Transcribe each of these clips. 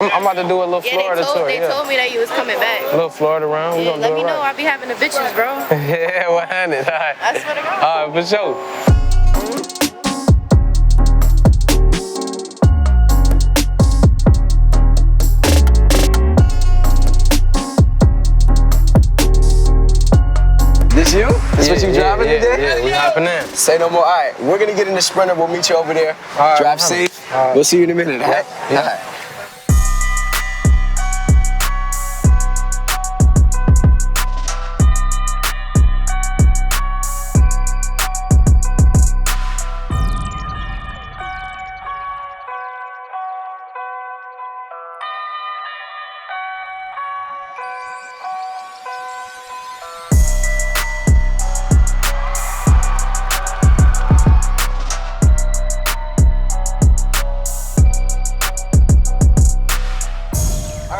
I'm about to do a little Florida tour. They told me that you was coming back. A little Florida round. Yeah, let me know. I'll be having the bitches, bro. Yeah, 100. All right. I swear to God. All right, for sure. This you? This what you driving today? Yeah, we hopping in. Say no more. All right, we're gonna get in the Sprinter. We'll meet you over there. All right, drive safe. All right. We'll see you in a minute. All right? Yeah. All right.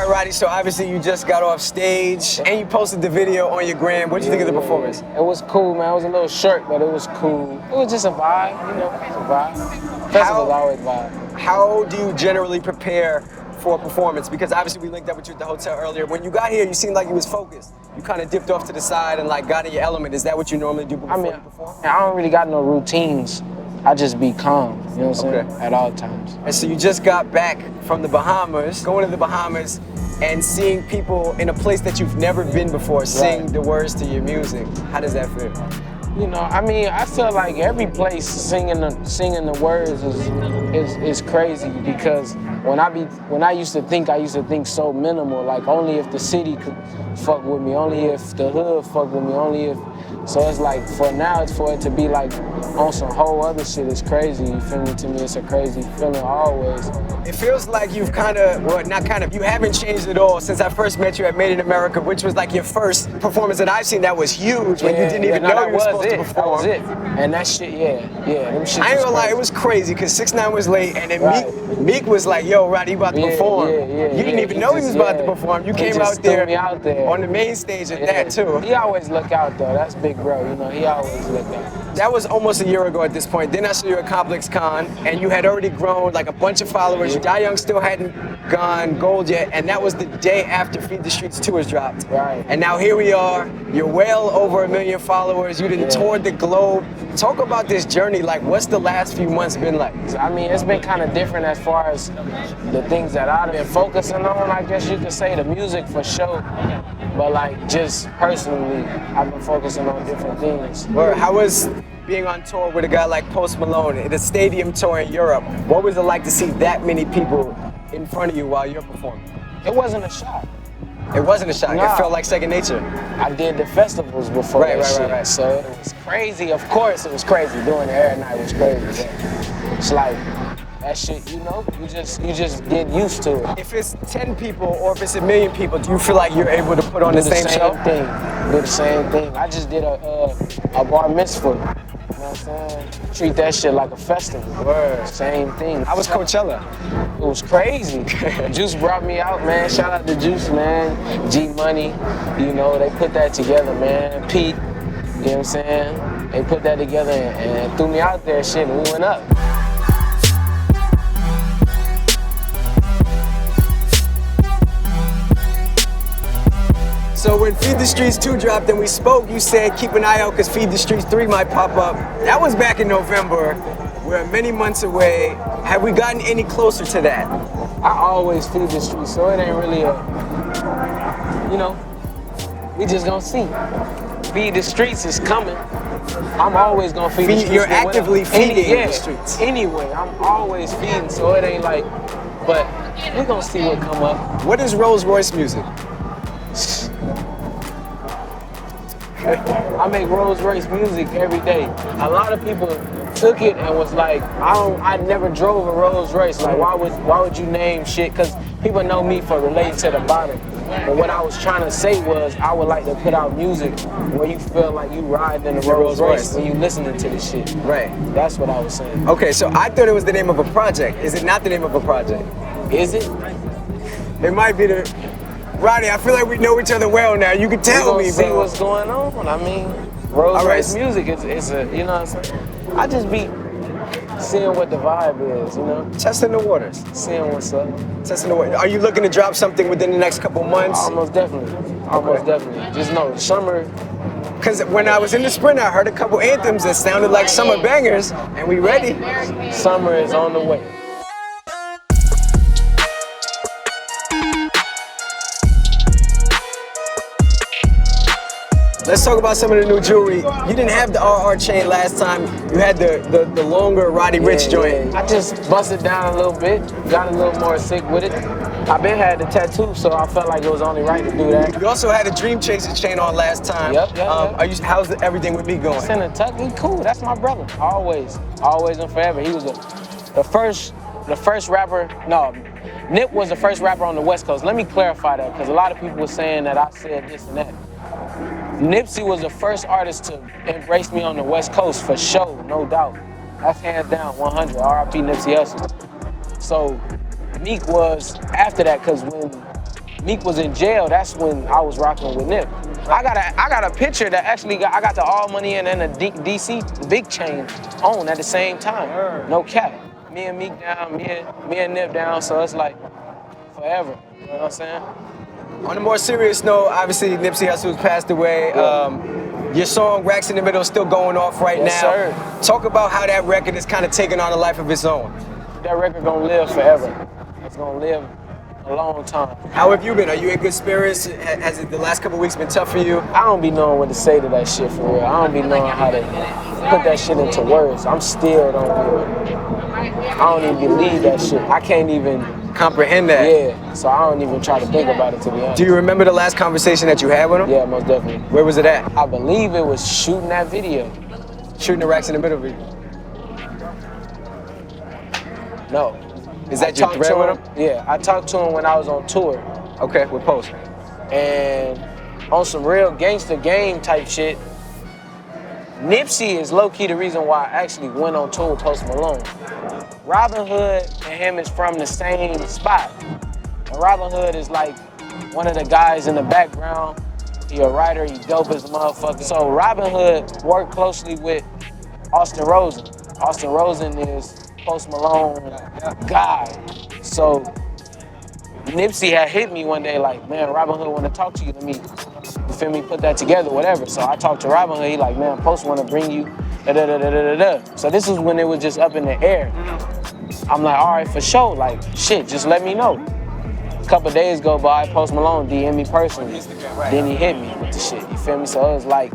Roddy, so obviously you just got off stage and you posted the video on your gram. What did you think of the performance? It was cool, man. It was a little short, but it was cool. It was just a vibe, you know, it's a vibe. Festival's always vibe. How do you generally prepare for a performance? Because obviously we linked up with you at the hotel earlier. When you got here, you seemed like you was focused. You kind of dipped off to the side and like got in your element. Is that what you normally do before you perform? I don't really got no routines. I just be calm, you know what I'm saying? At all times. And so you just got back from the Bahamas, going to the Bahamas, and seeing people in a place that you've never been before sing the words to your music. How does that feel? You know, I mean, I feel like every place singing the words is crazy, because when I used to think so minimal, like only if the city could fuck with me, only if the hood fuck with me, only if. So it's like, for now, it's for it to be like on some whole other shit. It's crazy, you feel me? To me, it's a crazy feeling always. It feels like you've you haven't changed at all since I first met you at Made in America, which was like your first performance that I've seen that was huge when you didn't even know you were supposed to perform. That was it. And that shit, them shit I ain't gonna lie, it was crazy, because 6ix9ine was late, and then Meek was like, yo, Roddy, you about to perform. You didn't even know he was about to perform. You came out there on the main stage at that too. He always look out though, that's big bro, you know, he always look out. That was almost a year ago at this point. Then I saw you at Complex Con, and you had already grown like a bunch of followers. Die Young still hadn't gone gold yet, and that was the day after Feed the Streets tours dropped. Right. And now here we are, you're well over 1 million followers, you done toured the globe. Talk about this journey, like what's the last few months been like? I mean, it's been kind of different as far as the things that I've been focusing on, I guess you could say, the music for sure. But like, just personally, I've been focusing on different things. How was being on tour with a guy like Post Malone at a stadium tour in Europe? What was it like to see that many people in front of you while you're performing? It wasn't a shock. It wasn't a shock. Nah. It felt like second nature. I did the festivals before right. So it was crazy. Of course it was crazy. Doing it every night was crazy. It's like, that shit, you know, you just get used to it. If it's 10 people or if it's 1 million people, do you feel like you're able to put on the same show? Do the same thing. I just did a bar mitzvah. You know what I'm saying? Treat that shit like a festival. Word. Same thing. How was Coachella? It was crazy. Juice brought me out, man. Shout out to Juice, man. G Money, you know, they put that together, man. Pete, you know what I'm saying? They put that together and threw me out there, shit, and we went up. So when Feed the Streets 2 dropped and we spoke, you said keep an eye out because Feed the Streets 3 might pop up. That was back in November. We're many months away. Have we gotten any closer to that? I always feed the streets, so it ain't really you know, we just gonna see. Feed the Streets is coming. I'm always gonna feed the streets. You're actively feeding the streets. Anyway, I'm always feeding, so it ain't like, but we gonna see what come up. What is Rolls Royce music? I make Rolls Royce music every day. A lot of people took it and was like, I never drove a Rolls Royce. Like, why would you name shit? Because people know me for relating to the bottom. But what I was trying to say was, I would like to put out music where you feel like you ride in a Rolls Royce when you listening to this shit. Right. That's what I was saying. Okay, so I thought it was the name of a project. Is it not the name of a project? Is it? It might be the... Roddy, I feel like we know each other well now. You can tell me, bro. See what's going on. I mean, Rolls Royce music is a, you know what I'm saying? I just be seeing what the vibe is, you know? Testing the waters. Seeing what's up. Testing the waters. Are you looking to drop something within the next couple months? Almost definitely. Almost definitely. Just know, summer. Because when I was in the sprint, I heard a couple anthems that sounded like summer bangers, and we ready. Summer is on the way. Let's talk about some of the new jewelry. You didn't have the RR chain last time. You had the longer Roddy Ricch joint. I just busted down a little bit, got a little more sick with it. I've been had the tattoo, so I felt like it was only right to do that. You also had a Dream Chaser chain on last time. Yep. How's everything with me going? Send a tuck, he cool. That's my brother. Always and forever. He was the first rapper. No, Nip was the first rapper on the West Coast. Let me clarify that, because a lot of people were saying that I said this and that. Nipsey was the first artist to embrace me on the West Coast for sure, no doubt. That's hands down, 100. R.I.P. Nipsey Hussle. So Meek was after that, because when Meek was in jail, that's when I was rocking with Nip. I got a picture that actually I got the All Money In and the DC big chain on at the same time. No cap. Me and Meek down, me and Nip down, so it's like forever. You know what I'm saying? On a more serious note, obviously Nipsey Hussle has passed away. Your song Racks in the Middle is still going off right Yes, now. Sir. Talk about how that record is kind of taking on a life of its own. That record gonna live forever. It's gonna live a long time. How have you been? Are you in good spirits? Has the last couple weeks been tough for you? I don't be knowing what to say to that shit for real. I don't be knowing how to put that shit into words. I'm still I don't even believe that shit. I can't even comprehend that. Yeah, so I don't even try to think about it, to be honest. Do you remember the last conversation that you had with him? Yeah, most definitely. Where was it at? I believe it was shooting that video. Shooting the Racks in the Middle video? No. Is that your thread with him? Yeah, I talked to him when I was on tour. Okay, with Post. And on some real gangster game type shit, Nipsey is low-key the reason why I actually went on tour with Post Malone. Robin Hood and him is from the same spot. And Robin Hood is like one of the guys in the background. He a writer, he dope as a motherfucker. So Robin Hood worked closely with Austin Rosen. Austin Rosen is Post Malone guy. So Nipsey had hit me one day like, man, Robin Hood want to talk to you. Let me, you feel me, put that together, whatever. So I talked to Robin Hood, he like, man, Post want to bring you, da-da-da-da-da-da. So this is when it was just up in the air. I'm like, all right, for sure, like, shit, just let me know. A couple days go by, Post Malone DM me personally. Then he hit me with the shit, you feel me? So it was like,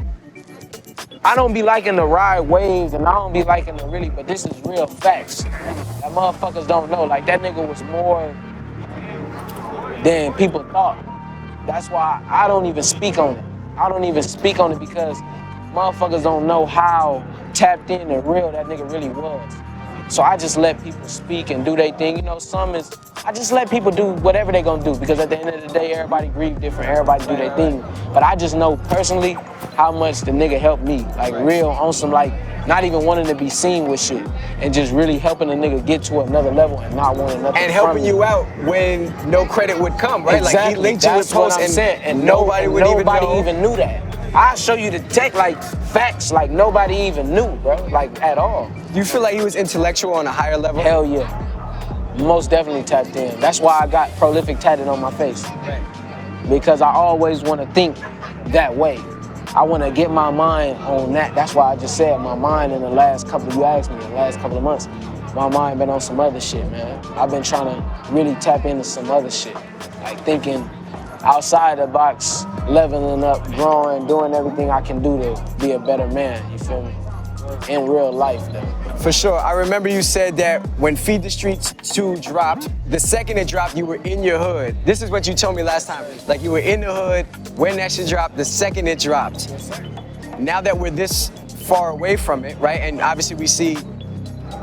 I don't be liking to ride waves and I don't be liking to really, but this is real facts. That motherfuckers don't know, like that nigga was more than people thought. That's why I don't even speak on it. I don't even speak on it because motherfuckers don't know how tapped in and real that nigga really was. So I just let people speak and do their thing. You know, I just let people do whatever they gonna do because at the end of the day, everybody grieve different, everybody do their thing. But I just know personally how much the nigga helped me. Like real on some like, not even wanting to be seen with shit and just really helping a nigga get to another level and not wanting nothing and from helping you out when no credit would come, right? Exactly. Like he linked you with Post and nobody would even knew that. I'll show you the tech, like facts, like nobody even knew, bro, like at all. Do you feel like he was intellectual on a higher level? Hell yeah. Most definitely tapped in. That's why I got prolific tatted on my face. Because I always want to think that way. I want to get my mind on that. That's why I just said my mind in the last couple, you asked me, the last couple of months, my mind been on some other shit, man. I've been trying to really tap into some other shit. Like thinking outside the box, leveling up, growing, doing everything I can do to be a better man, you feel me? In real life, though. For sure. I remember you said that when Feed the Streets 2 dropped, the second it dropped, you were in your hood. This is what you told me last time. Like you were in the hood when that shit dropped, the second it dropped. Now that we're this far away from it, right? And obviously we see,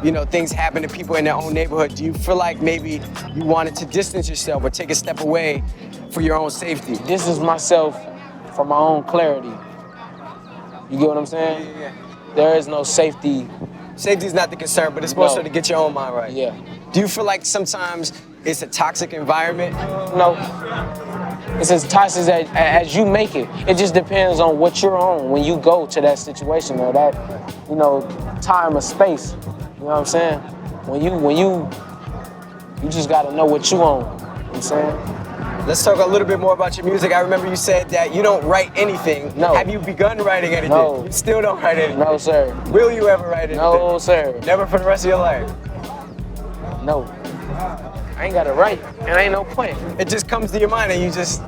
you know, things happen to people in their own neighborhood. Do you feel like maybe you wanted to distance yourself or take a step away for your own safety? Distance myself for my own clarity. You get what I'm saying? Yeah. There is no safety. Safety's not the concern, but it's supposed to get your own mind right. Yeah. Do you feel like sometimes it's a toxic environment? No. It's as toxic as you make it. It just depends on what you're on when you go to that situation or that, you know, time or space. You know what I'm saying? When you just gotta know what you own. You know what I'm saying? Let's talk a little bit more about your music. I remember you said that you don't write anything. No. Have you begun writing anything? No. You still don't write anything? No, sir. Will you ever write anything? No, sir. Never for the rest of your life? No. I ain't gotta write. And ain't no point. It just comes to your mind and you just...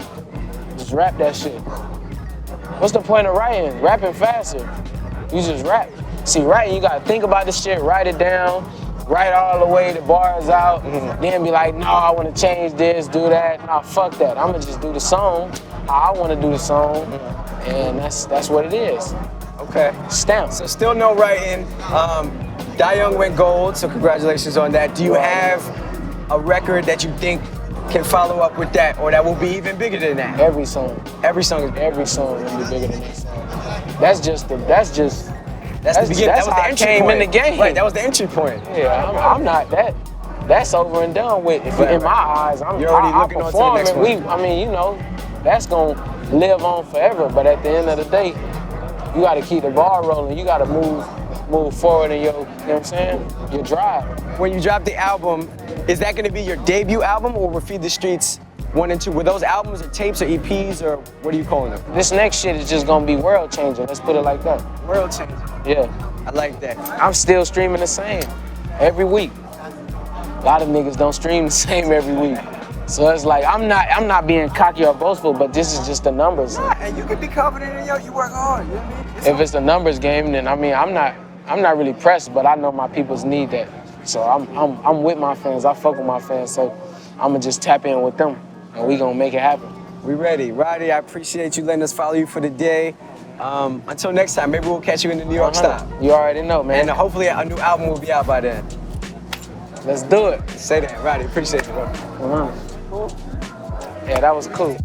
Just rap that shit. What's the point of writing? Rapping faster. You just rap. See, writing, you gotta think about the shit, write it down, write all the way the bars out, then be like, no, I wanna change this, do that. Nah, fuck that. I'ma just do the song how I wanna do the song, and that's what it is. Okay. Stamp. So still no writing. Die Young went gold, so congratulations on that. Do you have a record that you think can follow up with that, or that will be even bigger than that? Every song. Every song is Every song will be bigger than this song. That's the beginning. That's the beginning. That was how the I entry came point. in the game. Right, that was the entry point. Yeah, I'm not that. That's over and done with. In my eyes, You're already looking on to the next one. I mean, you know, that's gonna live on forever. But at the end of the day, you gotta keep the ball rolling. You gotta move forward in your, you know what I'm saying? Your drive. When you drop the album, is that gonna be your debut album, or will Feed the Streets 1 and 2? Were those albums or tapes or EPs, or what are you calling them? This next shit is just gonna be world changing. Let's put it like that. World changing. Yeah. I like that. I'm still streaming the same every week. A lot of niggas don't stream the same every week. So it's like, I'm not being cocky or boastful, but this is just the numbers. Nah, and you can be confident in you work hard, you know what I mean? If it's the numbers game, then I mean, I'm not really pressed, but I know my peoples need that. So I'm with my fans, I fuck with my fans, so I'ma just tap in with them, and we gonna make it happen. We ready. Roddy, I appreciate you letting us follow you for the day. Until next time, maybe we'll catch you in the New York stop. You already know, man. And hopefully a new album will be out by then. Let's do it. Say that, Roddy. Appreciate you, bro. Yeah, that was cool.